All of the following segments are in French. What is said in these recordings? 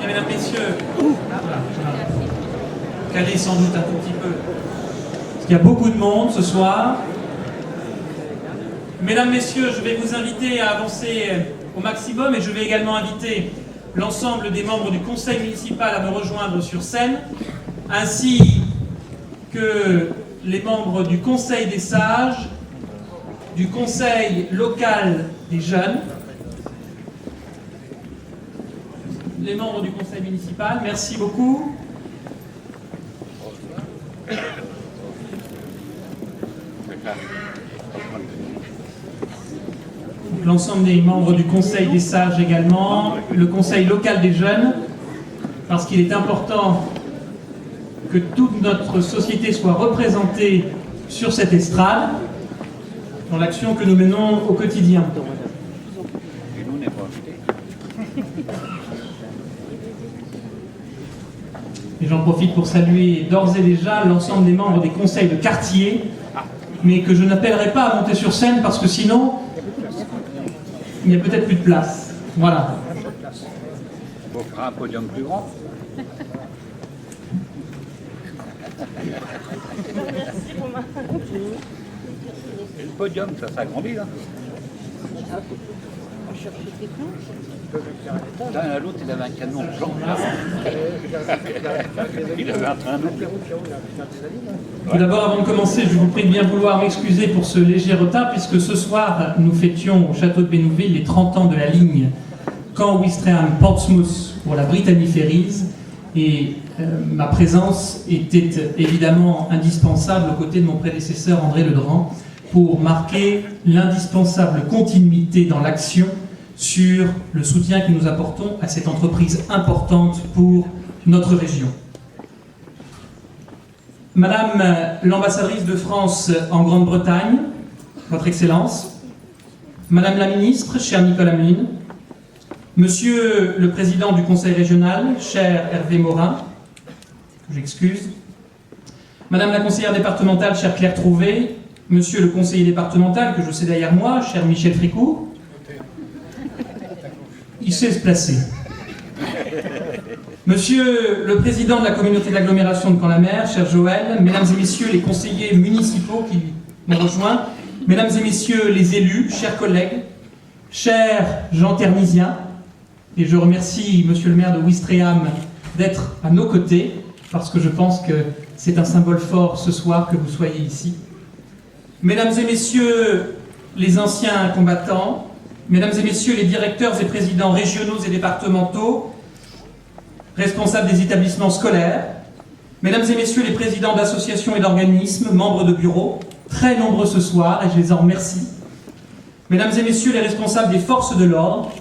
Bien, mesdames, messieurs, calez sans doute un tout petit peu, parce qu'il y a beaucoup de monde ce soir. Mesdames, messieurs, je vais vous inviter à avancer au maximum et je vais également inviter l'ensemble des membres du conseil municipal à me rejoindre sur scène, ainsi que les membres du conseil des sages, du conseil local des jeunes, les membres du conseil municipal. Merci beaucoup. L'ensemble des membres du conseil des sages également, le conseil local des jeunes, parce qu'il est important que toute notre société soit représentée sur cette estrade, dans l'action que nous menons au quotidien. Et j'en profite pour saluer d'ores et déjà l'ensemble des membres des conseils de quartier, mais que je n'appellerai pas à monter sur scène parce que sinon, il n'y a peut-être plus de place. Voilà. On fera un podium plus grand. Et le podium, ça s'agrandit là. L'autre, il avait un canon blanc. Il avait un train blanc. Tout d'abord, avant de commencer, je vous prie de bien vouloir m'excuser pour ce léger retard, puisque ce soir, nous fêtions au château de Bénouville les 30 ans de la ligne Caen-Ouistreham-Portsmouth pour la Brittany Ferries, et ma présence était évidemment indispensable aux côtés de mon prédécesseur André Ledran pour marquer l'indispensable continuité dans l'action sur le soutien que nous apportons à cette entreprise importante pour notre région. Madame l'ambassadrice de France en Grande-Bretagne, Votre Excellence, Madame la ministre, cher Nicolas Mline, Monsieur le président du conseil régional, cher Hervé Morin, que j'excuse, Madame la conseillère départementale, chère Claire Trouvé, Monsieur le conseiller départemental, que je sais derrière moi, cher Michel Fricot, il sait se placer. Monsieur le président de la communauté d'agglomération de Caen-la-Mer, cher Joël, mesdames et messieurs les conseillers municipaux qui m'ont rejoint, mesdames et messieurs les élus, chers collègues, cher Jean Ternisien, et je remercie monsieur le maire de Ouistreham d'être à nos côtés, parce que je pense que c'est un symbole fort ce soir que vous soyez ici. Mesdames et messieurs les anciens combattants, mesdames et messieurs les directeurs et présidents régionaux et départementaux, responsables des établissements scolaires, mesdames et messieurs les présidents d'associations et d'organismes, membres de bureaux, très nombreux ce soir, et je les en remercie, mesdames et messieurs les responsables des forces de l'ordre,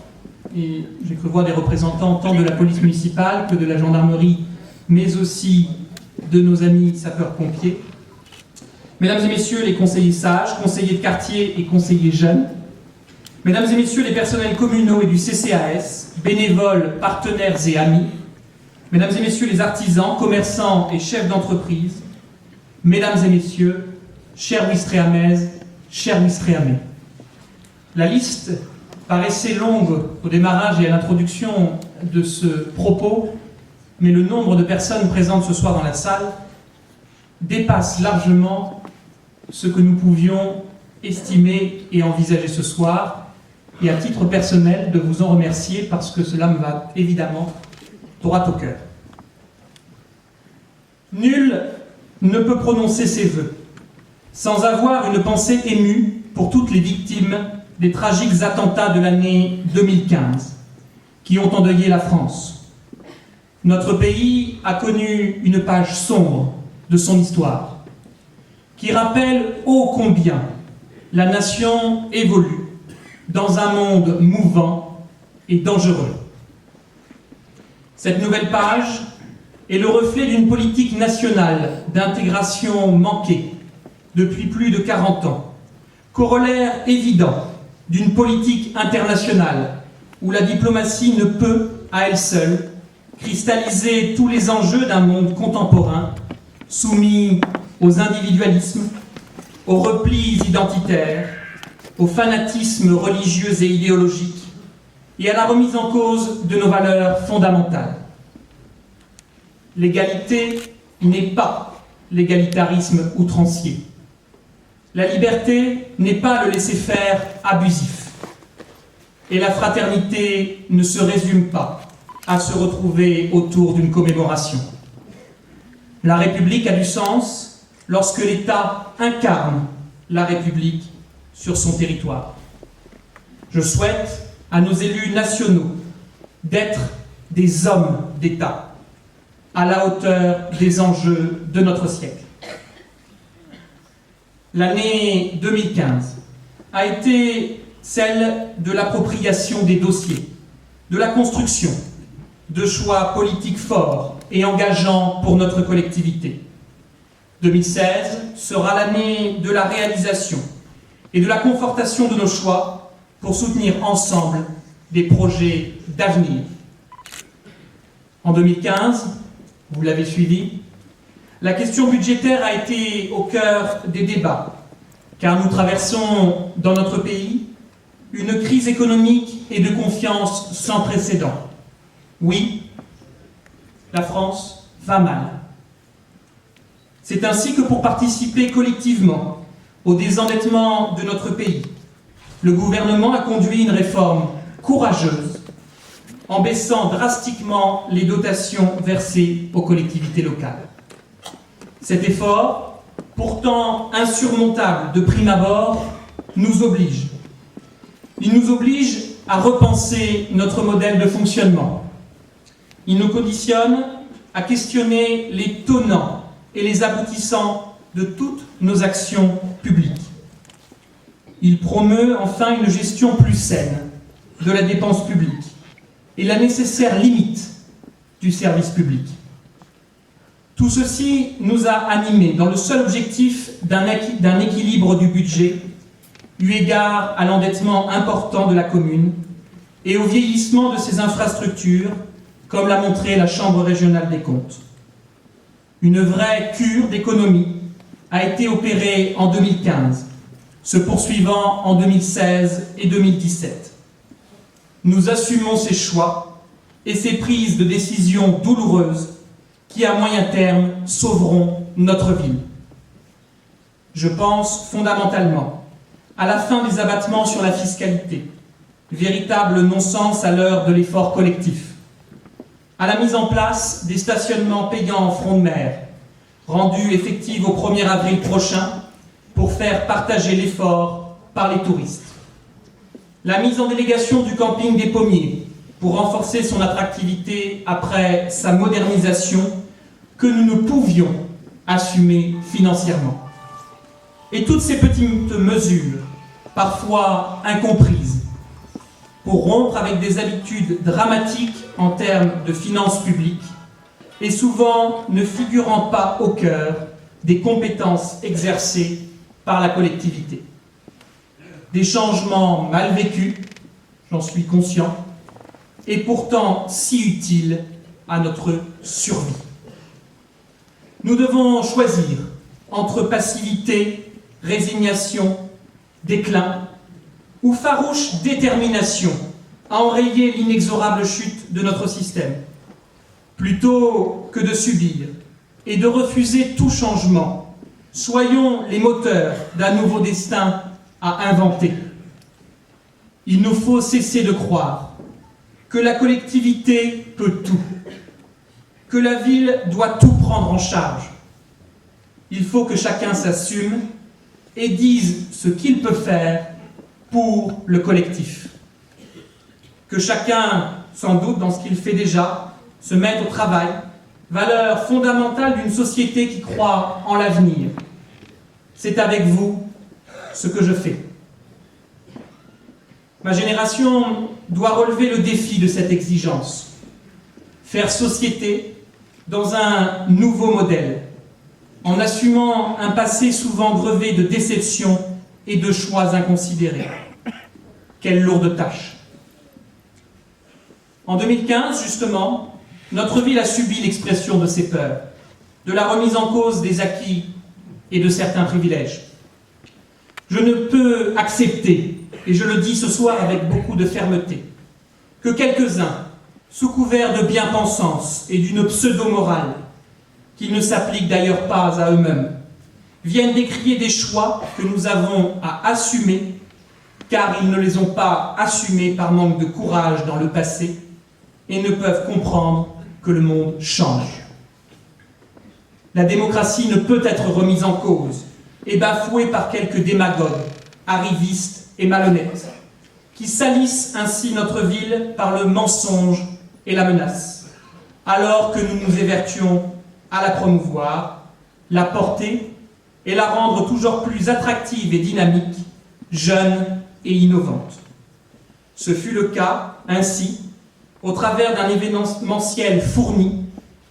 et j'ai cru voir des représentants tant de la police municipale que de la gendarmerie, mais aussi de nos amis sapeurs-pompiers, mesdames et messieurs les conseillers sages, conseillers de quartier et conseillers jeunes, mesdames et messieurs les personnels communaux et du CCAS, bénévoles, partenaires et amis, mesdames et messieurs les artisans, commerçants et chefs d'entreprise, mesdames et messieurs, chers Ouistrehamaises, chers Ouistrehamais. La liste paraissait longue au démarrage et à l'introduction de ce propos, mais le nombre de personnes présentes ce soir dans la salle dépasse largement ce que nous pouvions estimer et envisager ce soir, et à titre personnel de vous en remercier parce que cela me va évidemment droit au cœur. Nul ne peut prononcer ses vœux sans avoir une pensée émue pour toutes les victimes des tragiques attentats de l'année 2015 qui ont endeuillé la France. Notre pays a connu une page sombre de son histoire qui rappelle ô combien la nation évolue dans un monde mouvant et dangereux. Cette nouvelle page est le reflet d'une politique nationale d'intégration manquée depuis plus de 40 ans, corollaire évident d'une politique internationale où la diplomatie ne peut, à elle seule, cristalliser tous les enjeux d'un monde contemporain soumis aux individualismes, aux replis identitaires, au fanatisme religieux et idéologique, et à la remise en cause de nos valeurs fondamentales. L'égalité n'est pas l'égalitarisme outrancier. La liberté n'est pas le laisser-faire abusif. Et la fraternité ne se résume pas à se retrouver autour d'une commémoration. La République a du sens lorsque l'État incarne la République sur son territoire. Je souhaite à nos élus nationaux d'être des hommes d'État à la hauteur des enjeux de notre siècle. L'année 2015 a été celle de l'appropriation des dossiers, de la construction, de choix politiques forts et engageants pour notre collectivité. 2016 sera l'année de la réalisation et de la confortation de nos choix pour soutenir ensemble des projets d'avenir. En 2015, vous l'avez suivi, la question budgétaire a été au cœur des débats, car nous traversons dans notre pays une crise économique et de confiance sans précédent. Oui, la France va mal. C'est ainsi que pour participer collectivement au désendettement de notre pays, le gouvernement a conduit une réforme courageuse en baissant drastiquement les dotations versées aux collectivités locales. Cet effort, pourtant insurmontable de prime abord, nous oblige. Il nous oblige à repenser notre modèle de fonctionnement. Il nous conditionne à questionner les tenants et les aboutissants de toutes nos actions publiques. Il promeut enfin une gestion plus saine de la dépense publique et la nécessaire limite du service public. Tout ceci nous a animés dans le seul objectif d'un équilibre du budget, eu égard à l'endettement important de la commune et au vieillissement de ses infrastructures, comme l'a montré la Chambre régionale des comptes. Une vraie cure d'économie a été opérée en 2015, se poursuivant en 2016 et 2017. Nous assumons ces choix et ces prises de décisions douloureuses qui, à moyen terme, sauveront notre ville. Je pense fondamentalement à la fin des abattements sur la fiscalité, véritable non-sens à l'heure de l'effort collectif, à la mise en place des stationnements payants en front de mer, rendus effectifs au 1er avril prochain pour faire partager l'effort par les touristes. La mise en délégation du camping des Pommiers pour renforcer son attractivité après sa modernisation que nous ne pouvions assumer financièrement. Et toutes ces petites mesures, parfois incomprises, pour rompre avec des habitudes dramatiques en termes de finances publiques et souvent ne figurant pas au cœur des compétences exercées par la collectivité. Des changements mal vécus, j'en suis conscient, et pourtant si utiles à notre survie. Nous devons choisir entre passivité, résignation, déclin ou farouche détermination à enrayer l'inexorable chute de notre système, plutôt que de subir et de refuser tout changement. Soyons les moteurs d'un nouveau destin à inventer. Il nous faut cesser de croire que la collectivité peut tout, que la ville doit tout prendre en charge. Il faut que chacun s'assume et dise ce qu'il peut faire pour le collectif. Que chacun, sans doute dans ce qu'il fait déjà, se mette au travail, valeur fondamentale d'une société qui croit en l'avenir. C'est avec vous ce que je fais. Ma génération doit relever le défi de cette exigence, faire société dans un nouveau modèle, en assumant un passé souvent grevé de déceptions et de choix inconsidérés. Quelle lourde tâche! En 2015, justement, notre ville a subi l'expression de ses peurs, de la remise en cause des acquis et de certains privilèges. Je ne peux accepter, et je le dis ce soir avec beaucoup de fermeté, que quelques-uns, sous couvert de bien-pensance et d'une pseudo-morale, qu'ils ne s'appliquent d'ailleurs pas à eux-mêmes, viennent décrier des choix que nous avons à assumer, car ils ne les ont pas assumés par manque de courage dans le passé et ne peuvent comprendre que le monde change. La démocratie ne peut être remise en cause et bafouée par quelques démagogues, arrivistes et malhonnêtes, qui salissent ainsi notre ville par le mensonge et la menace, alors que nous nous évertuons à la promouvoir, la porter et la rendre toujours plus attractive et dynamique, jeune et innovante. Ce fut le cas, ainsi, au travers d'un événementiel fourni,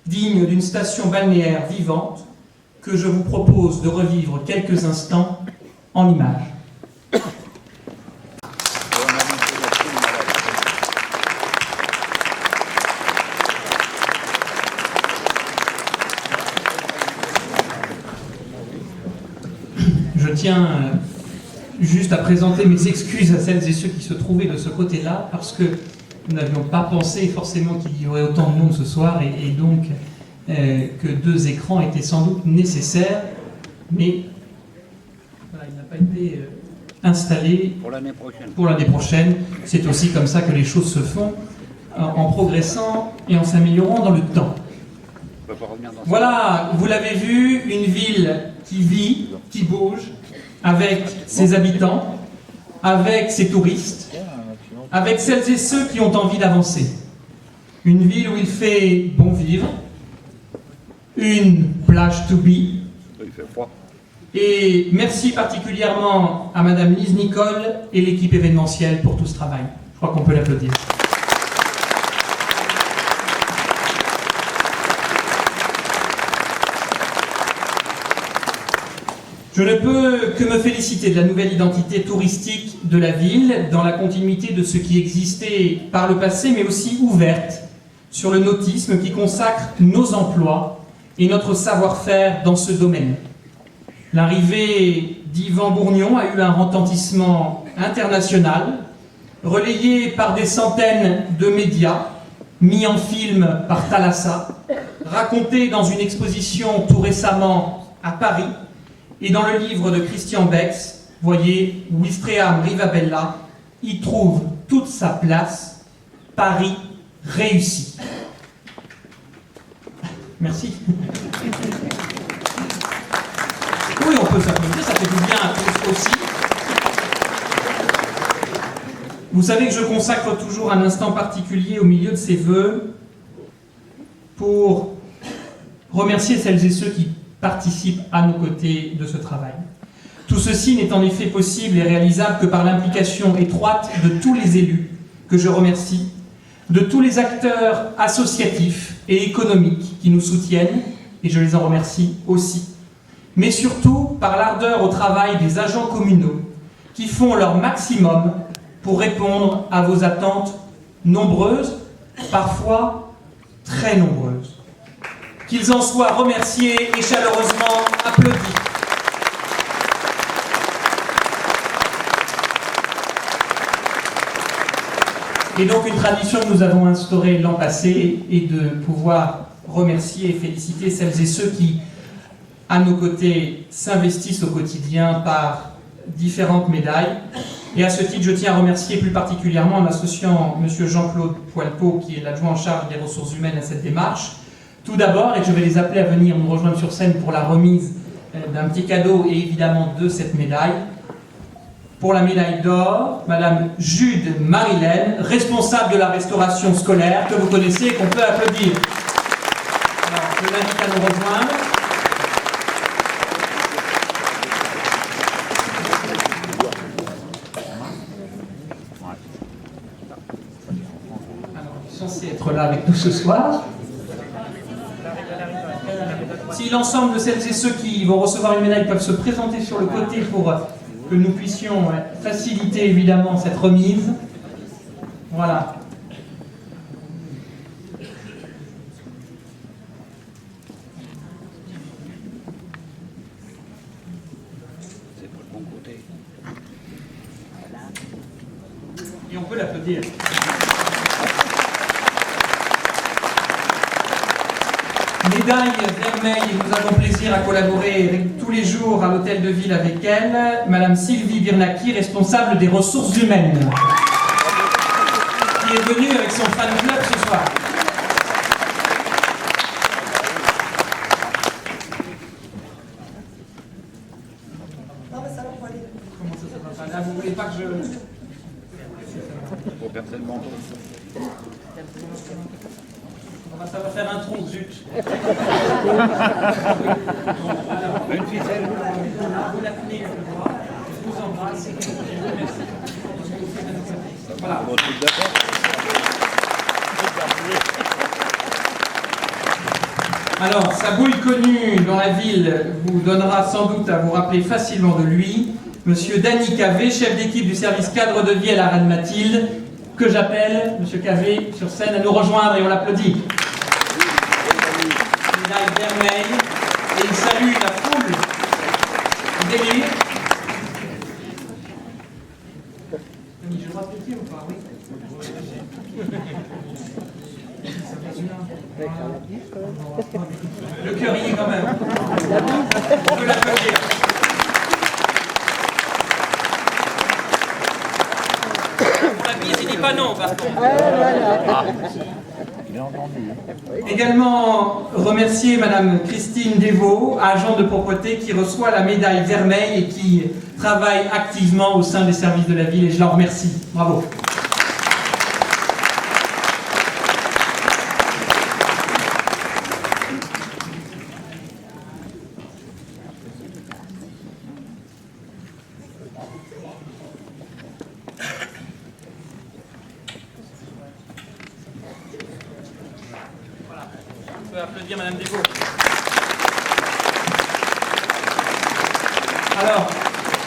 digne d'une station balnéaire vivante, que je vous propose de revivre quelques instants en images. Je tiens juste à présenter mes excuses à celles et ceux qui se trouvaient de ce côté-là, parce que nous n'avions pas pensé forcément qu'il y aurait autant de monde ce soir, et donc que 2 écrans étaient sans doute nécessaires, mais voilà, il n'a pas été installé pour l'année prochaine. C'est aussi comme ça que les choses se font, en progressant et en s'améliorant dans le temps. Voilà, vous l'avez vu, une ville qui vit, qui bouge, avec ses habitants, avec ses touristes, avec celles et ceux qui ont envie d'avancer. Une ville où il fait bon vivre, une plage to be. Il fait froid. Et merci particulièrement à Madame Lise Nicole et l'équipe événementielle pour tout ce travail. Je crois qu'on peut l'applaudir. Je ne peux que me féliciter de la nouvelle identité touristique de la ville, dans la continuité de ce qui existait par le passé, mais aussi ouverte sur le nautisme qui consacre nos emplois et notre savoir-faire dans ce domaine. L'arrivée d'Yvan Bourgnon a eu un retentissement international, relayé par des centaines de médias, mis en film par Thalassa, raconté dans une exposition tout récemment à Paris, et dans le livre de Christian Bex, voyez, Ouistreham Rivabella, y trouve toute sa place, Paris réussi. Merci. Oui, on peut s'applaudir, ça fait du bien à tous aussi. Vous savez que je consacre toujours un instant particulier au milieu de ces vœux pour remercier celles et ceux qui participent à nos côtés de ce travail. Tout ceci n'est en effet possible et réalisable que par l'implication étroite de tous les élus, que je remercie, de tous les acteurs associatifs et économiques qui nous soutiennent, et je les en remercie aussi, mais surtout par l'ardeur au travail des agents communaux qui font leur maximum pour répondre à vos attentes nombreuses, parfois très nombreuses. Qu'ils en soient remerciés et chaleureusement applaudis. Et donc une tradition que nous avons instaurée l'an passé est de pouvoir remercier et féliciter celles et ceux qui, à nos côtés, s'investissent au quotidien par différentes médailles. Et à ce titre, je tiens à remercier plus particulièrement en associant M. Jean-Claude Poilpot, qui est l'adjoint en charge des ressources humaines à cette démarche. Tout d'abord, et je vais les appeler à venir nous rejoindre sur scène pour la remise d'un petit cadeau et évidemment de cette médaille. Pour la médaille d'or, Madame Jude Marilène, responsable de la restauration scolaire, que vous connaissez et qu'on peut applaudir. Alors, je l'invite à nous rejoindre. Alors, il est censé être là avec nous ce soir. Si l'ensemble de celles et ceux qui vont recevoir une médaille peuvent se présenter sur le côté pour que nous puissions faciliter évidemment cette remise. Voilà. C'est pour le bon côté. Et on peut l'applaudir. médaille Vermeil, et nous avons plaisir à collaborer tous les jours à l'hôtel de ville avec elle, Madame Sylvie Birnaki, responsable des ressources humaines, qui est venue avec son fan club ce soir. Comment ça va pas là, vous voulez pas que je... Pour personne ne mange. Ça va faire un tronc, zut. Une ficelle. Vous la tenez, je vous embrasse. Merci. Voilà. Bon truc d'accord. Alors, sa bouille connue dans la ville vous donnera sans doute à vous rappeler facilement de lui, Monsieur Danny Cavé, chef d'équipe du service cadre de vie à la Reine Mathilde, que j'appelle, Monsieur Cavé, sur scène à nous rejoindre et on l'applaudit. Médaille Vermeil, et il salue la foule d'élus. J'ai le droit de piquer ou pas? Oui. Le cœur y est quand même. On peut l'applaudir. Pour la bise, il dit pas non, par contre. Également remercier Madame Christine Desvaux, agent de propreté qui reçoit la médaille Vermeil et qui travaille activement au sein des services de la ville, et je la remercie. Bravo. On peut applaudir Madame Desvaux. Alors,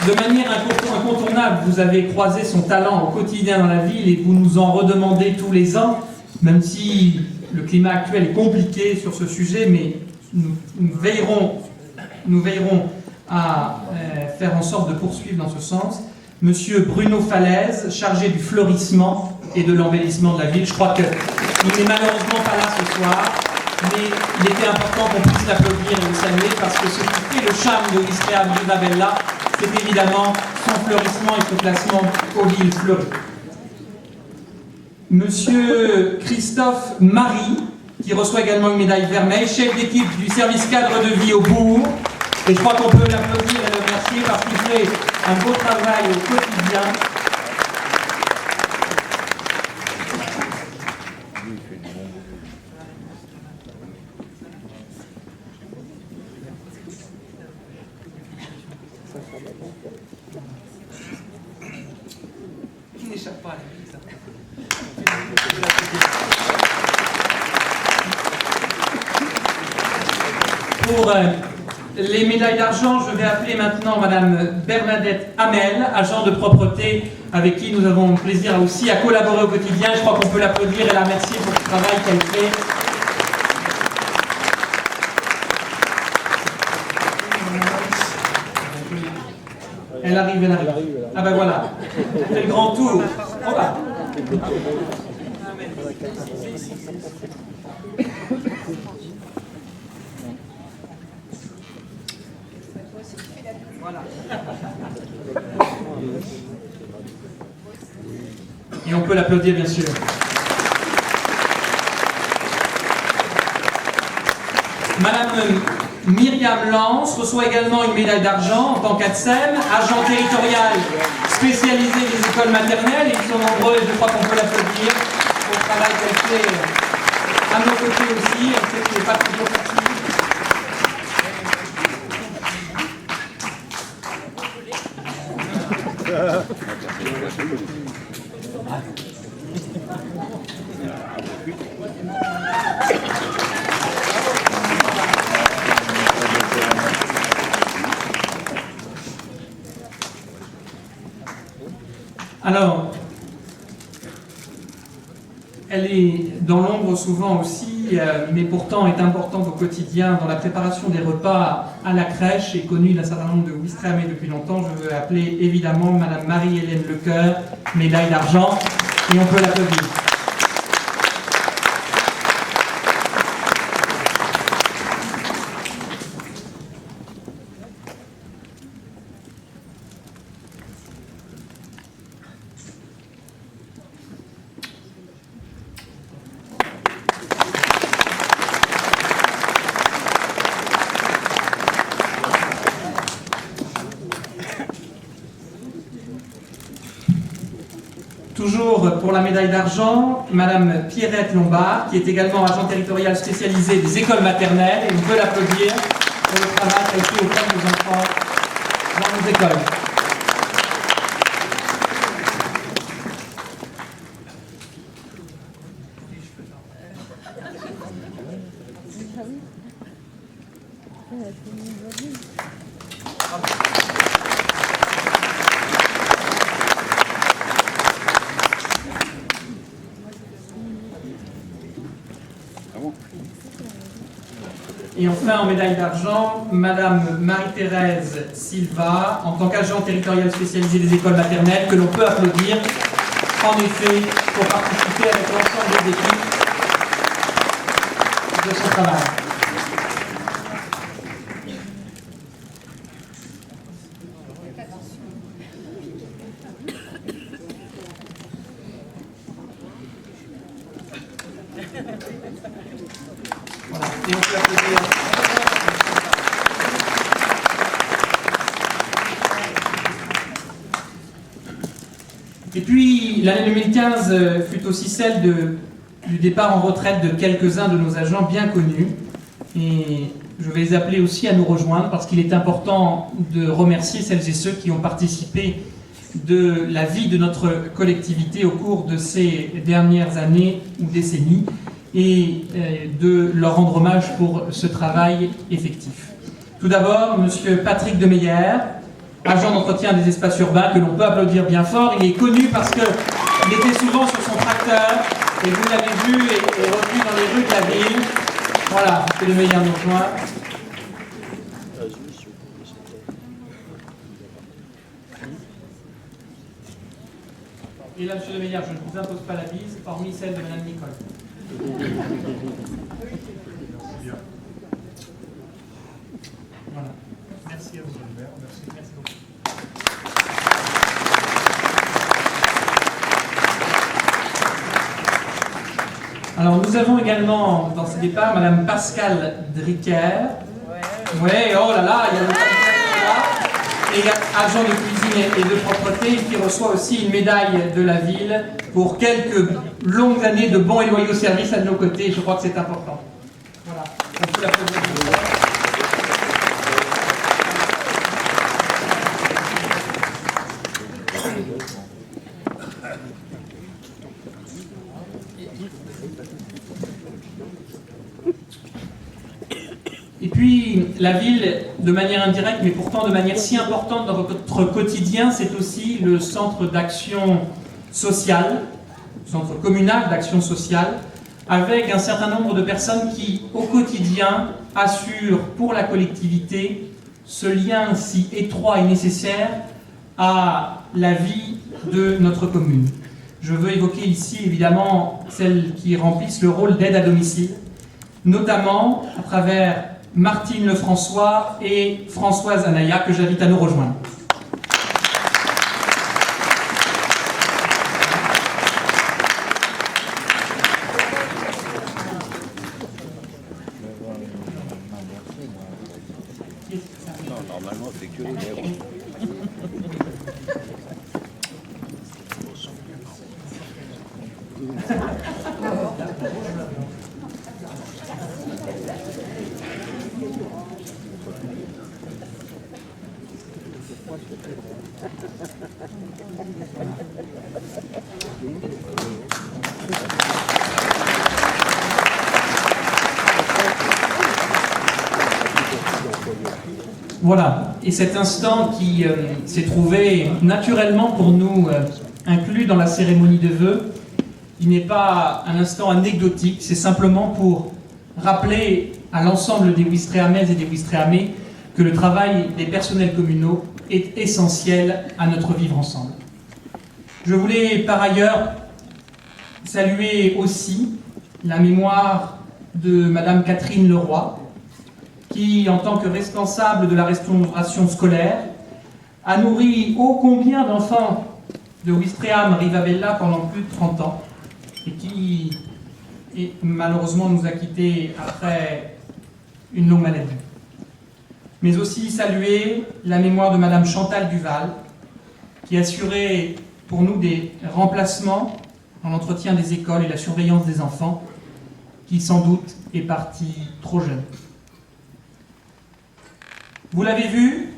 de manière incontournable, vous avez croisé son talent au quotidien dans la ville et vous nous en redemandez tous les ans, même si le climat actuel est compliqué sur ce sujet, mais nous veillerons à faire en sorte de poursuivre dans ce sens. Monsieur Bruno Falaise, chargé du fleurissement et de l'embellissement de la ville. Je crois qu'il n'est malheureusement pas là ce soir, mais il était important qu'on puisse l'applaudir et le saluer parce que ce qui fait le charme de l'Istria Villa, c'est évidemment son fleurissement et son placement aux villes fleuries. Monsieur Christophe Marie, qui reçoit également une médaille Vermeil, chef d'équipe du service cadre de vie au Bourg. Et je crois qu'on peut l'applaudir et le remercier parce qu'il fait un beau travail au quotidien. Il n'échappe pas à la vie, ça. Pour les médailles d'argent, je vais appeler maintenant Madame Bernadette Hamel, agent de propreté, avec qui nous avons plaisir aussi à collaborer au quotidien. Je crois qu'on peut l'applaudir et la remercier pour le travail qu'elle fait. Elle arrive. Ah ben voilà, c'est le grand tour. On va. Voilà. Et on peut l'applaudir bien sûr. Madame Myriam Lance reçoit également une médaille d'argent en tant qu'ADSEM, agent territorial spécialisé des écoles maternelles. Ils sont nombreux et je crois qu'on peut l'applaudir pour le travail qu'elle fait à nos côtés aussi. Elle sait qu'il n'est pas toujours facile. Alors, elle est dans l'ombre souvent aussi, mais pourtant est importante au quotidien dans la préparation des repas à la crèche et connue d'un certain nombre de Ouistreham depuis longtemps. Je veux appeler évidemment Madame Marie-Hélène Lecoeur, médaille d'argent, et on peut l'applaudir. Toujours pour la médaille d'argent, Madame Pierrette Lombard, qui est également agent territorial spécialisé des écoles maternelles, et on peut l'applaudir pour le travail qu'elle fait auprès de nos enfants dans nos écoles. Et enfin, en médaille d'argent, Madame Marie-Thérèse Silva, en tant qu'agent territorial spécialisé des écoles maternelles, que l'on peut applaudir, en effet, pour participer avec l'ensemble des équipes de son travail. Voilà, et on peut applaudir. Et puis, l'année 2015 fut aussi celle du départ en retraite de quelques-uns de nos agents bien connus. Et je vais les appeler aussi à nous rejoindre parce qu'il est important de remercier celles et ceux qui ont participé de la vie de notre collectivité au cours de ces dernières années ou décennies et de leur rendre hommage pour ce travail effectif. Tout d'abord, Monsieur Patrick Demeyer, agent d'entretien des espaces urbains, que l'on peut applaudir bien fort. Il est connu parce qu'il était souvent sur son tracteur, et vous l'avez vu et revu dans les rues de la ville. Voilà, M. Demeyer nous rejoint. Et là, M. Demeyer, je ne vous impose pas la bise, hormis celle de Mme Nicole. Voilà. Merci à vous. Merci beaucoup. Alors, nous avons également dans ce départ Madame Pascale Dricker. Ouais, oh là là, il y a le là. Et agent de cuisine et de propreté, qui reçoit aussi une médaille de la ville pour quelques longues années de bons et loyaux services à nos côtés. Je crois que c'est important. Voilà. On peut l'applaudir. Et puis, la ville, de manière indirecte, mais pourtant de manière si importante dans votre quotidien, c'est aussi le centre d'action sociale, centre communal d'action sociale, avec un certain nombre de personnes qui, au quotidien, assurent pour la collectivité ce lien si étroit et nécessaire à la vie de notre commune. Je veux évoquer ici, évidemment, celles qui remplissent le rôle d'aide à domicile, notamment à travers Martine Lefrançois et Françoise Anaya, que j'invite à nous rejoindre. Non, normalement, c'est que les lèvres. Voilà, et cet instant qui s'est trouvé naturellement pour nous inclus dans la cérémonie de vœux, il n'est pas un instant anecdotique, c'est simplement pour rappeler à l'ensemble des Ouistrehαμaises et des Ouistrehamiens que le travail des personnels communaux est essentiel à notre vivre ensemble. Je voulais par ailleurs saluer aussi la mémoire de Madame Catherine Leroy, qui, en tant que responsable de la restauration scolaire, a nourri ô combien d'enfants de Ouistreham-Rivabella pendant plus de 30 ans, et qui malheureusement nous a quittés après une longue maladie. Mais aussi saluer la mémoire de Madame Chantal Duval, qui assurait pour nous des remplacements dans l'entretien des écoles et la surveillance des enfants, qui sans doute est parti trop jeune. Vous l'avez vu,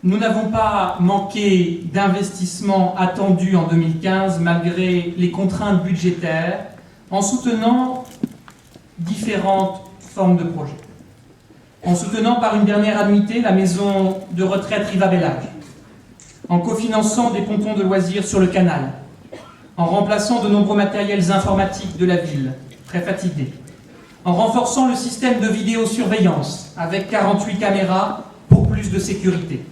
nous n'avons pas manqué d'investissements attendus en 2015 malgré les contraintes budgétaires en soutenant différentes formes de projets. En soutenant par une dernière annuité la maison de retraite Rivabellage, en cofinançant des pontons de loisirs sur le canal, en remplaçant de nombreux matériels informatiques de la ville, très fatigués, en renforçant le système de vidéosurveillance avec 48 caméras pour plus de sécurité,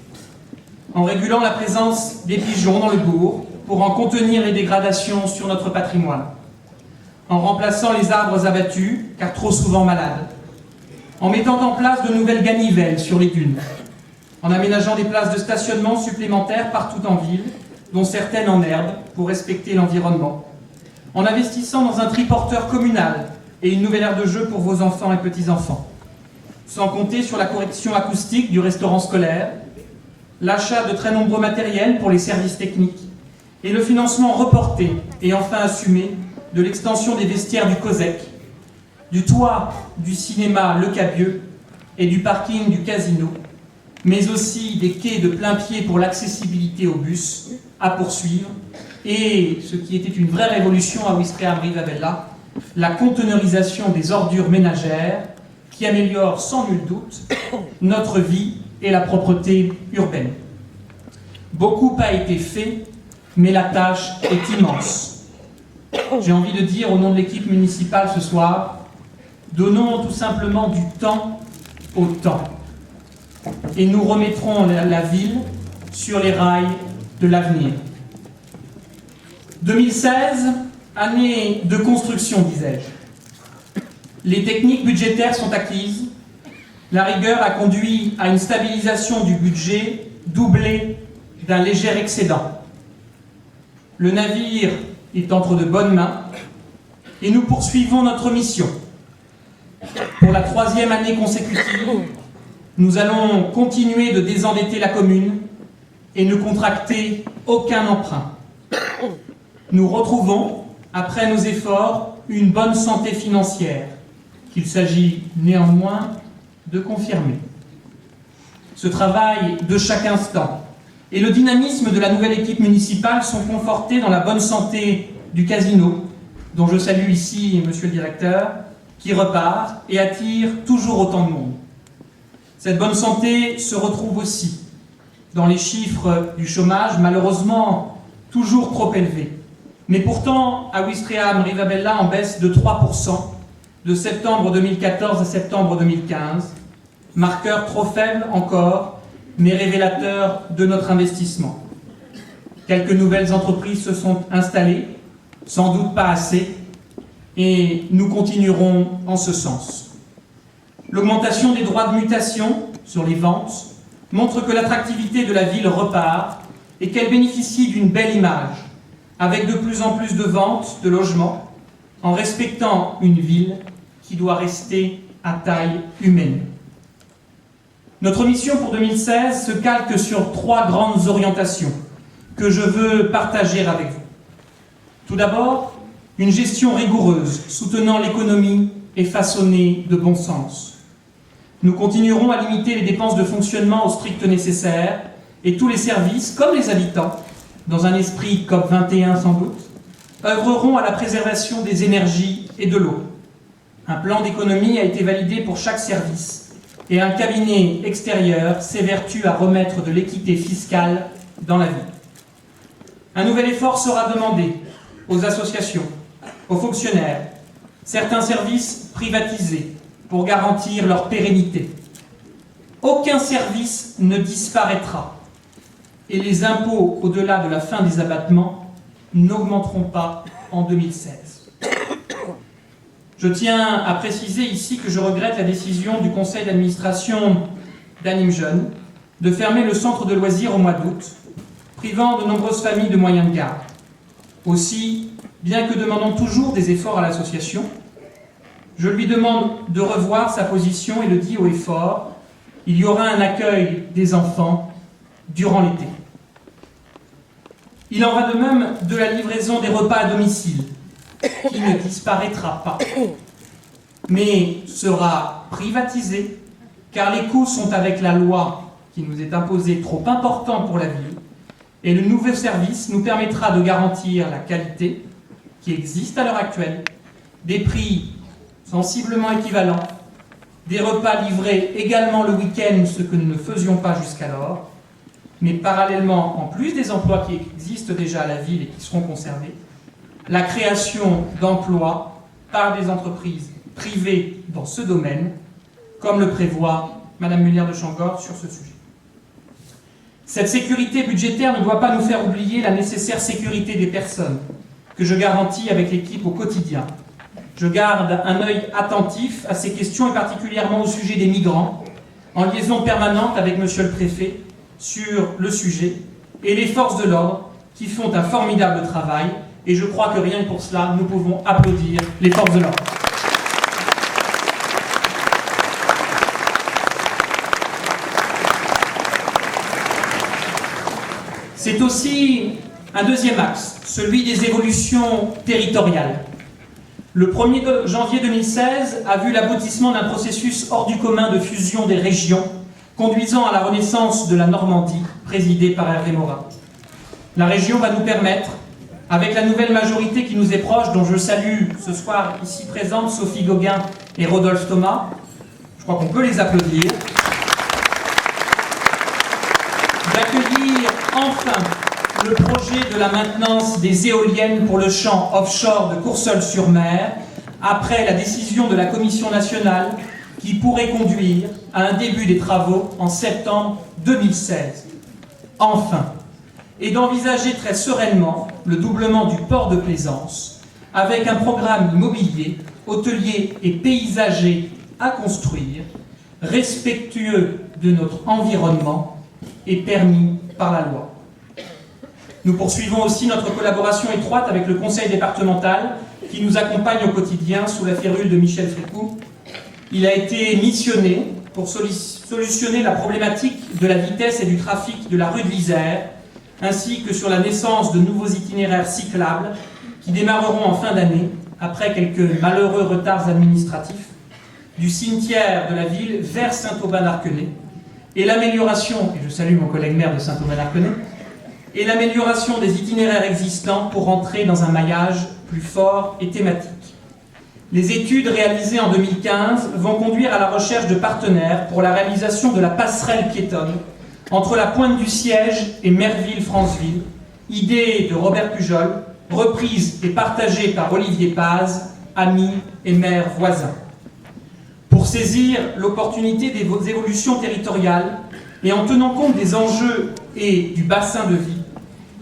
en régulant la présence des pigeons dans le bourg pour en contenir les dégradations sur notre patrimoine, en remplaçant les arbres abattus, car trop souvent malades, en mettant en place de nouvelles ganivelles sur les dunes, en aménageant des places de stationnement supplémentaires partout en ville, dont certaines en herbe, pour respecter l'environnement, en investissant dans un triporteur communal et une nouvelle aire de jeu pour vos enfants et petits-enfants, sans compter sur la correction acoustique du restaurant scolaire, l'achat de très nombreux matériels pour les services techniques et le financement reporté et enfin assumé de l'extension des vestiaires du COSEC, du toit du cinéma Le Cabieux et du parking du casino, mais aussi des quais de plain-pied pour l'accessibilité aux bus à poursuivre, et ce qui était une vraie révolution à Ouistreham Rivabella, la conteneurisation des ordures ménagères qui améliore sans nul doute notre vie et la propreté urbaine. Beaucoup a été fait, mais la tâche est immense. J'ai envie de dire au nom de l'équipe municipale ce soir, donnons tout simplement du temps au temps. Et nous remettrons la ville sur les rails de l'avenir. 2016, année de construction, disais-je. Les techniques budgétaires sont acquises. La rigueur a conduit à une stabilisation du budget doublée d'un léger excédent. Le navire est entre de bonnes mains et nous poursuivons notre mission. Pour la 3e année consécutive, nous allons continuer de désendetter la commune et ne contracter aucun emprunt. Nous retrouvons, après nos efforts, une bonne santé financière, qu'il s'agit néanmoins de confirmer. Ce travail de chaque instant et le dynamisme de la nouvelle équipe municipale sont confortés dans la bonne santé du casino, dont je salue ici monsieur le directeur, qui repart et attire toujours autant de monde. Cette bonne santé se retrouve aussi dans les chiffres du chômage, malheureusement toujours trop élevés. Mais pourtant, à Ouistreham Rivabella en baisse de 3% de septembre 2014 à septembre 2015, marqueur trop faible encore, mais révélateur de notre investissement. Quelques nouvelles entreprises se sont installées, sans doute pas assez, et nous continuerons en ce sens. L'augmentation des droits de mutation sur les ventes montre que l'attractivité de la ville repart et qu'elle bénéficie d'une belle image, avec de plus en plus de ventes de logements, en respectant une ville qui doit rester à taille humaine. Notre mission pour 2016 se calque sur 3 grandes orientations que je veux partager avec vous. Tout d'abord, une gestion rigoureuse, soutenant l'économie et façonnée de bon sens. Nous continuerons à limiter les dépenses de fonctionnement au strict nécessaire et tous les services, comme les habitants, dans un esprit COP21 sans doute, œuvreront à la préservation des énergies et de l'eau. Un plan d'économie a été validé pour chaque service et un cabinet extérieur s'évertue à remettre de l'équité fiscale dans la vie. Un nouvel effort sera demandé aux associations, aux fonctionnaires, certains services privatisés pour garantir leur pérennité. Aucun service ne disparaîtra et les impôts au-delà de la fin des abattements n'augmenteront pas en 2016. Je tiens à préciser ici que je regrette la décision du conseil d'administration d'Anime Jeune de fermer le centre de loisirs au mois d'août, privant de nombreuses familles de moyens de garde. Aussi, bien que demandant toujours des efforts à l'association, je lui demande de revoir sa position et le dit haut et fort, il y aura un accueil des enfants durant l'été. Il en va de même de la livraison des repas à domicile, qui ne disparaîtra pas, mais sera privatisée, car les coûts sont avec la loi qui nous est imposée trop importants pour la ville, et le nouveau service nous permettra de garantir la qualité qui existe à l'heure actuelle, des prix sensiblement équivalents, des repas livrés également le week-end, ce que nous ne faisions pas jusqu'alors, mais parallèlement, en plus des emplois qui existent déjà à la ville et qui seront conservés, la création d'emplois par des entreprises privées dans ce domaine, comme le prévoit Mme Muller de Changord sur ce sujet. Cette sécurité budgétaire ne doit pas nous faire oublier la nécessaire sécurité des personnes, que je garantis avec l'équipe au quotidien. Je garde un œil attentif à ces questions et particulièrement au sujet des migrants, en liaison permanente avec Monsieur le Préfet sur le sujet, et les forces de l'ordre qui font un formidable travail, et je crois que rien que pour cela, nous pouvons applaudir les forces de l'ordre. C'est aussi un deuxième axe, celui des évolutions territoriales. Le 1er janvier 2016 a vu l'aboutissement d'un processus hors du commun de fusion des régions, conduisant à la renaissance de la Normandie, présidée par Hervé Morin. La région va nous permettre, avec la nouvelle majorité qui nous est proche, dont je salue ce soir ici présente Sophie Gauguin et Rodolphe Thomas, je crois qu'on peut les applaudir, d'accueillir enfin le projet de la maintenance des éoliennes pour le champ offshore de Courseulles-sur-Mer, après la décision de la Commission nationale qui pourrait conduire à un début des travaux en septembre 2016. Enfin, et d'envisager très sereinement le doublement du port de Plaisance, avec un programme immobilier, hôtelier et paysager à construire, respectueux de notre environnement et permis par la loi. Nous poursuivons aussi notre collaboration étroite avec le conseil départemental qui nous accompagne au quotidien sous la férule de Michel Frécou. Il a été missionné pour solutionner la problématique de la vitesse et du trafic de la rue de l'Isère, ainsi que sur la naissance de nouveaux itinéraires cyclables qui démarreront en fin d'année, après quelques malheureux retards administratifs, du cimetière de la ville vers Saint-Aubin-d'Arquenay, et l'amélioration, et je salue mon collègue maire de Saint-Aubin-d'Arquenay, et l'amélioration des itinéraires existants pour entrer dans un maillage plus fort et thématique. Les études réalisées en 2015 vont conduire à la recherche de partenaires pour la réalisation de la passerelle piétonne entre la Pointe du Siège et Merville-Franceville, idée de Robert Pujol, reprise et partagée par Olivier Paz, ami et maire voisin. Pour saisir l'opportunité des évolutions territoriales et en tenant compte des enjeux et du bassin de vie,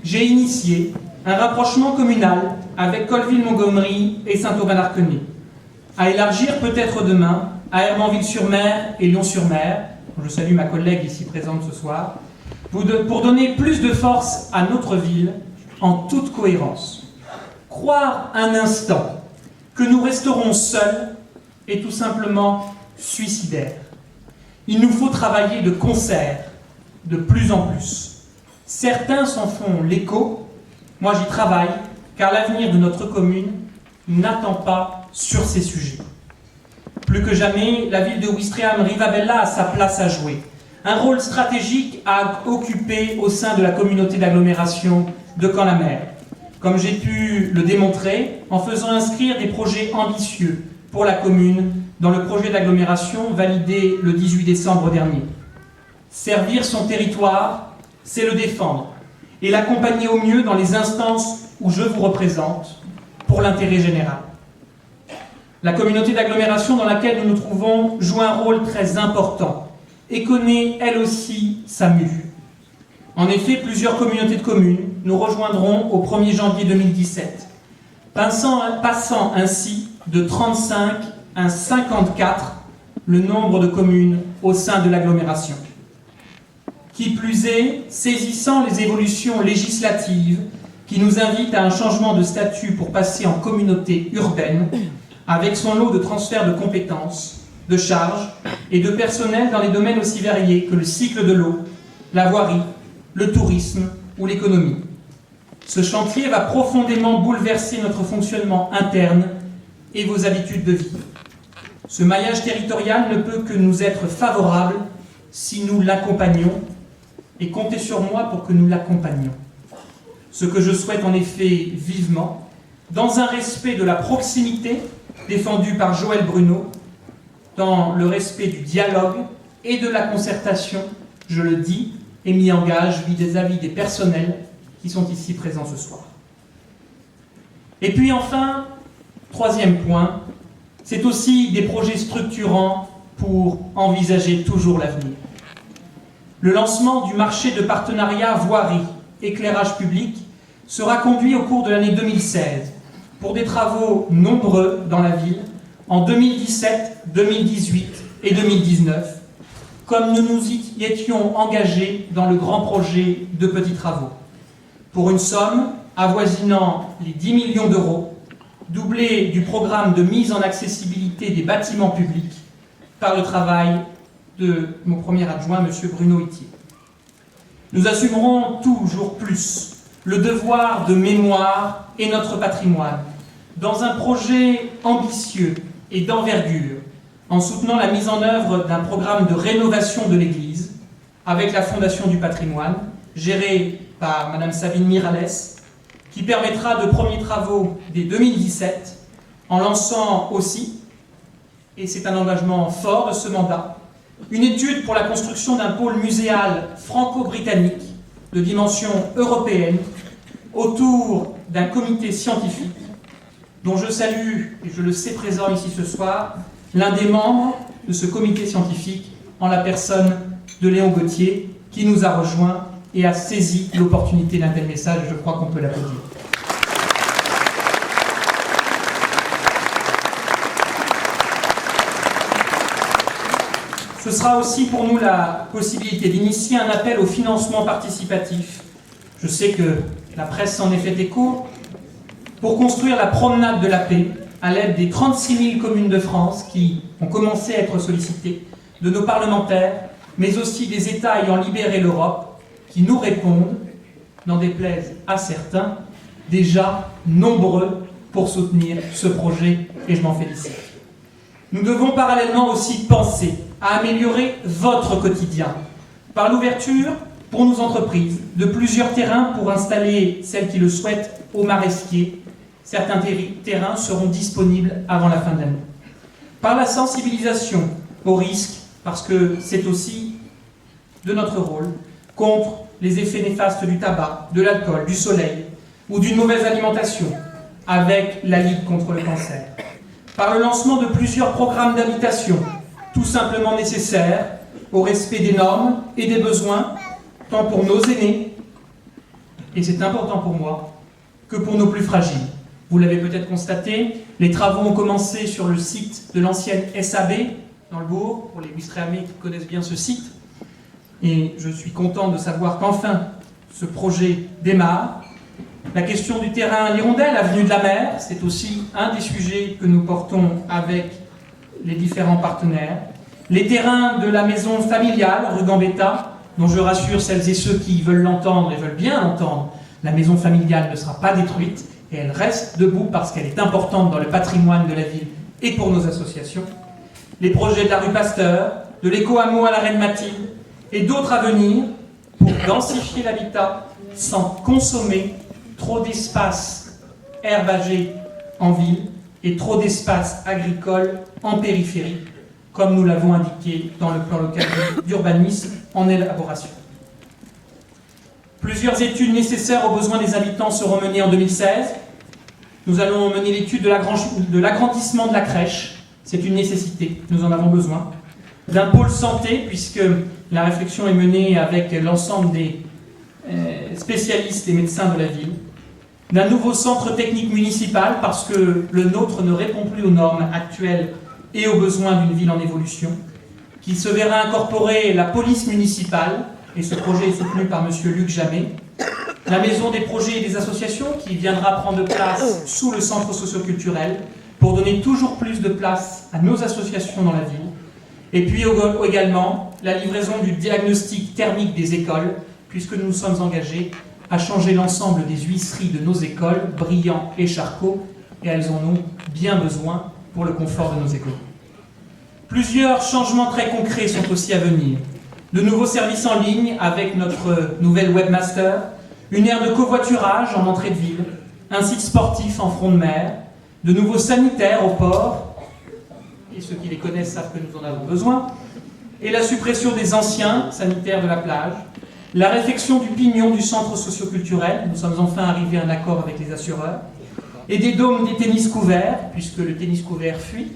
j'ai initié un rapprochement communal avec Colville-Montgomery et Saint-Aubin-d'Arquenay, à élargir peut-être demain à Hermanville-sur-Mer et Lyon-sur-Mer, dont je salue ma collègue ici présente ce soir, pour donner plus de force à notre ville en toute cohérence. Croire un instant que nous resterons seuls est tout simplement suicidaire. Il nous faut travailler de concert, de plus en plus. Certains s'en font l'écho, moi j'y travaille, car l'avenir de notre commune n'attend pas sur ces sujets. Plus que jamais, la ville de Ouistreham-Rivabella a sa place à jouer, un rôle stratégique à occuper au sein de la communauté d'agglomération de Caen-la-Mer, comme j'ai pu le démontrer en faisant inscrire des projets ambitieux pour la commune dans le projet d'agglomération validé le 18 décembre dernier. Servir son territoire, c'est le défendre et l'accompagner au mieux dans les instances où je vous représente pour l'intérêt général. La communauté d'agglomération dans laquelle nous nous trouvons joue un rôle très important et connaît elle aussi sa mue. En effet, plusieurs communautés de communes nous rejoindront au 1er janvier 2017, passant ainsi de 35 à 54 le nombre de communes au sein de l'agglomération. Qui plus est, saisissant les évolutions législatives qui nous invitent à un changement de statut pour passer en communauté urbaine, avec son lot de transferts de compétences, de charges et de personnel dans les domaines aussi variés que le cycle de l'eau, la voirie, le tourisme ou l'économie. Ce chantier va profondément bouleverser notre fonctionnement interne et vos habitudes de vie. Ce maillage territorial ne peut que nous être favorable si nous l'accompagnons, et comptez sur moi pour que nous l'accompagnions. Ce que je souhaite en effet vivement, dans un respect de la proximité défendue par Joël Bruno, dans le respect du dialogue et de la concertation, je le dis et m'y engage vis-à-vis des personnels qui sont ici présents ce soir. Et puis enfin, troisième point, c'est aussi des projets structurants pour envisager toujours l'avenir. Le lancement du marché de partenariat voirie, éclairage public, sera conduit au cours de l'année 2016 pour des travaux nombreux dans la ville en 2017, 2018 et 2019, comme nous nous y étions engagés dans le grand projet de petits travaux, pour une somme avoisinant les 10 millions d'euros, doublée du programme de mise en accessibilité des bâtiments publics par le travail de mon premier adjoint, M. Bruno Itier. Nous assumerons toujours plus le devoir de mémoire et notre patrimoine dans un projet ambitieux et d'envergure, en soutenant la mise en œuvre d'un programme de rénovation de l'Église avec la Fondation du patrimoine, gérée par Mme Sabine Miralles, qui permettra de premiers travaux dès 2017, en lançant aussi, et c'est un engagement fort de ce mandat, une étude pour la construction d'un pôle muséal franco-britannique de dimension européenne autour d'un comité scientifique dont je salue, et je le sais présent ici ce soir, l'un des membres de ce comité scientifique en la personne de Léon Gauthier, qui nous a rejoints et a saisi l'opportunité d'un tel message, et je crois qu'on peut l'applaudir. Ce sera aussi pour nous la possibilité d'initier un appel au financement participatif. Je sais que la presse s'en est fait écho, pour construire la promenade de la paix à l'aide des 36 000 communes de France qui ont commencé à être sollicitées, de nos parlementaires, mais aussi des États ayant libéré l'Europe, qui nous répondent, n'en déplaise à certains, déjà nombreux pour soutenir ce projet, et je m'en félicite. Nous devons parallèlement aussi penser à améliorer votre quotidien par l'ouverture pour nos entreprises de plusieurs terrains pour installer celles qui le souhaitent au Maresquier. Certains terrains seront disponibles avant la fin de l'année. Par la sensibilisation aux risques, parce que c'est aussi de notre rôle, contre les effets néfastes du tabac, de l'alcool, du soleil ou d'une mauvaise alimentation, avec la Ligue contre le cancer. Par le lancement de plusieurs programmes d'habitation, tout simplement nécessaires au respect des normes et des besoins, tant pour nos aînés, et c'est important pour moi, que pour nos plus fragiles. Vous l'avez peut-être constaté, les travaux ont commencé sur le site de l'ancienne SAB, dans le bourg, pour les Ouistrehamiens qui connaissent bien ce site. Et je suis content de savoir qu'enfin, ce projet démarre. La question du terrain l'Hirondelle, avenue de la Mer, c'est aussi un des sujets que nous portons avec les différents partenaires. Les terrains de la maison familiale, rue Gambetta, dont je rassure celles et ceux qui veulent l'entendre et veulent bien l'entendre, la maison familiale ne sera pas détruite, et elle reste debout parce qu'elle est importante dans le patrimoine de la ville et pour nos associations. Les projets de la rue Pasteur, de l'éco-hameau à la Reine Mathilde et d'autres à venir pour densifier l'habitat sans consommer trop d'espace herbagé en ville et trop d'espace agricole en périphérie, comme nous l'avons indiqué dans le plan local d'urbanisme en élaboration. Plusieurs études nécessaires aux besoins des habitants seront menées en 2016. Nous allons mener l'étude de l'agrandissement de la crèche. C'est une nécessité, nous en avons besoin. D'un pôle santé, puisque la réflexion est menée avec l'ensemble des spécialistes et médecins de la ville. D'un nouveau centre technique municipal, parce que le nôtre ne répond plus aux normes actuelles et aux besoins d'une ville en évolution, qui se verra incorporer la police municipale, et ce projet est soutenu par M. Luc Jamet, la maison des projets et des associations qui viendra prendre place sous le centre socioculturel pour donner toujours plus de place à nos associations dans la ville, et puis également la livraison du diagnostic thermique des écoles, puisque nous nous sommes engagés à changer l'ensemble des huisseries de nos écoles, Briand et Charcot, et elles en ont bien besoin pour le confort de nos écoles. Plusieurs changements très concrets sont aussi à venir. De nouveaux services en ligne avec notre nouvelle webmaster, une aire de covoiturage en entrée de ville, un site sportif en front de mer, de nouveaux sanitaires au port, et ceux qui les connaissent savent que nous en avons besoin, et la suppression des anciens sanitaires de la plage, la réfection du pignon du centre socioculturel, nous sommes enfin arrivés à un accord avec les assureurs, et des dômes des tennis couverts, puisque le tennis couvert fuit,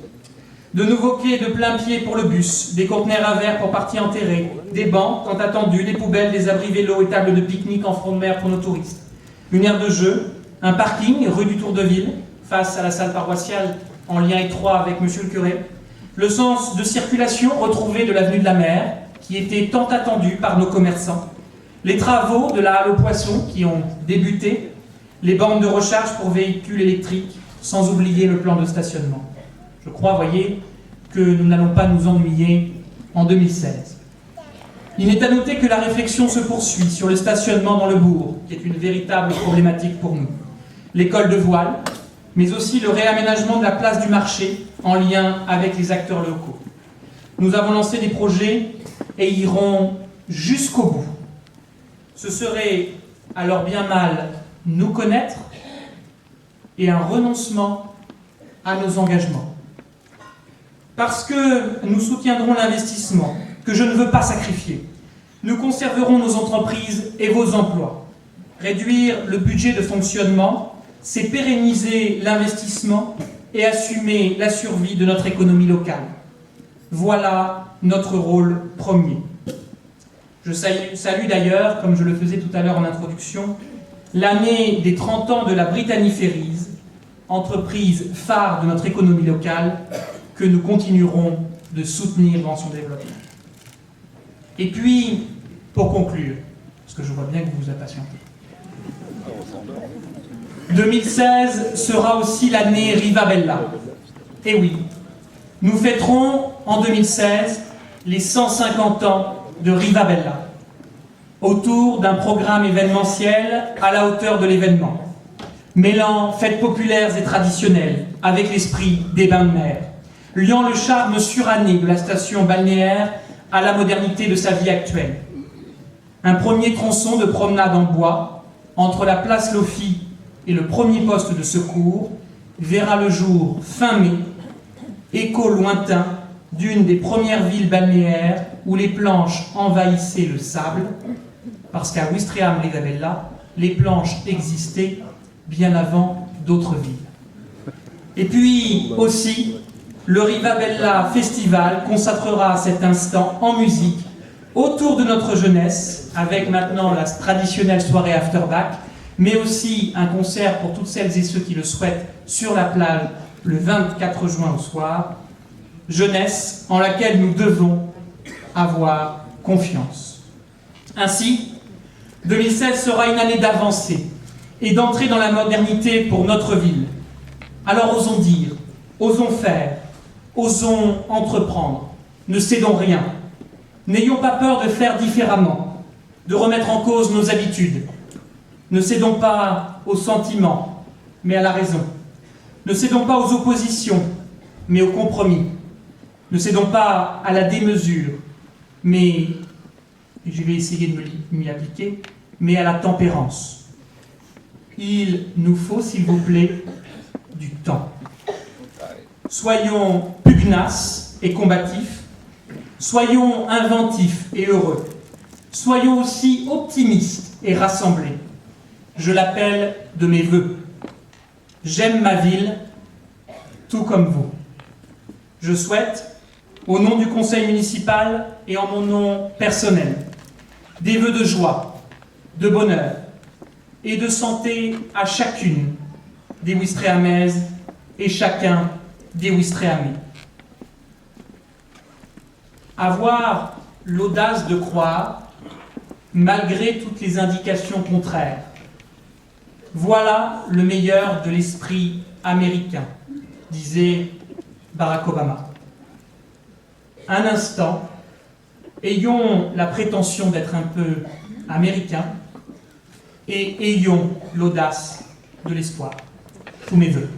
de nouveaux quais de plein pied pour le bus, des conteneurs à verre pour parties enterrées, des bancs, tant attendus, des poubelles, des abris vélos et tables de pique-nique en front de mer pour nos touristes, une aire de jeu, un parking rue du Tour de Ville, face à la salle paroissiale en lien étroit avec monsieur le curé, le sens de circulation retrouvé de l'avenue de la Mer, qui était tant attendu par nos commerçants, les travaux de la halle aux poissons qui ont débuté, les bornes de recharge pour véhicules électriques, sans oublier le plan de stationnement. Je crois, voyez, que nous n'allons pas nous ennuyer en 2016. Il est à noter que la réflexion se poursuit sur le stationnement dans le bourg, qui est une véritable problématique pour nous. L'école de voile, mais aussi le réaménagement de la place du marché en lien avec les acteurs locaux. Nous avons lancé des projets et irons jusqu'au bout. Ce serait alors bien mal nous connaître et un renoncement à nos engagements. Parce que nous soutiendrons l'investissement, que je ne veux pas sacrifier. Nous conserverons nos entreprises et vos emplois. Réduire le budget de fonctionnement, c'est pérenniser l'investissement et assumer la survie de notre économie locale. Voilà notre rôle premier. Je salue d'ailleurs, comme je le faisais tout à l'heure en introduction, l'année des 30 ans de la Brittany Ferries, entreprise phare de notre économie locale, que nous continuerons de soutenir dans son développement. Et puis, pour conclure, parce que je vois bien que vous vous impatientez, 2016 sera aussi l'année Rivabella. Et oui, nous fêterons en 2016 les 150 ans de Rivabella, autour d'un programme événementiel à la hauteur de l'événement, mêlant fêtes populaires et traditionnelles avec l'esprit des bains de mer, liant le charme suranné de la station balnéaire à la modernité de sa vie actuelle. Un premier tronçon de promenade en bois, entre la place Lofi et le premier poste de secours, verra le jour fin mai, écho lointain d'une des premières villes balnéaires où les planches envahissaient le sable, parce qu'à Ouistreham-Rivabella, les planches existaient bien avant d'autres villes. Et puis aussi, le Rivabella Festival consacrera cet instant en musique autour de notre jeunesse, avec maintenant la traditionnelle soirée afterback, mais aussi un concert pour toutes celles et ceux qui le souhaitent sur la plage le 24 juin au soir. Jeunesse en laquelle nous devons avoir confiance. Ainsi, 2016 sera une année d'avancée et d'entrée dans la modernité pour notre ville. Alors osons dire, osons faire, osons entreprendre, ne cédons rien. N'ayons pas peur de faire différemment, de remettre en cause nos habitudes. Ne cédons pas aux sentiments, mais à la raison. Ne cédons pas aux oppositions, mais au compromis. Ne cédons pas à la démesure, mais, et je vais essayer de m'y appliquer, mais à la tempérance. Il nous faut, s'il vous plaît, du temps. Soyons pugnaces et combatifs, soyons inventifs et heureux, soyons aussi optimistes et rassemblés. Je l'appelle de mes vœux. J'aime ma ville, tout comme vous. Je souhaite, au nom du conseil municipal et en mon nom personnel, des vœux de joie, de bonheur et de santé à chacune des Ouistrehamaises et chacun des Ouistrehamiens. Avoir l'audace de croire, malgré toutes les indications contraires. Voilà le meilleur de l'esprit américain, disait Barack Obama. Un instant, ayons la prétention d'être un peu américains et ayons l'audace de l'espoir. Tous mes vœux.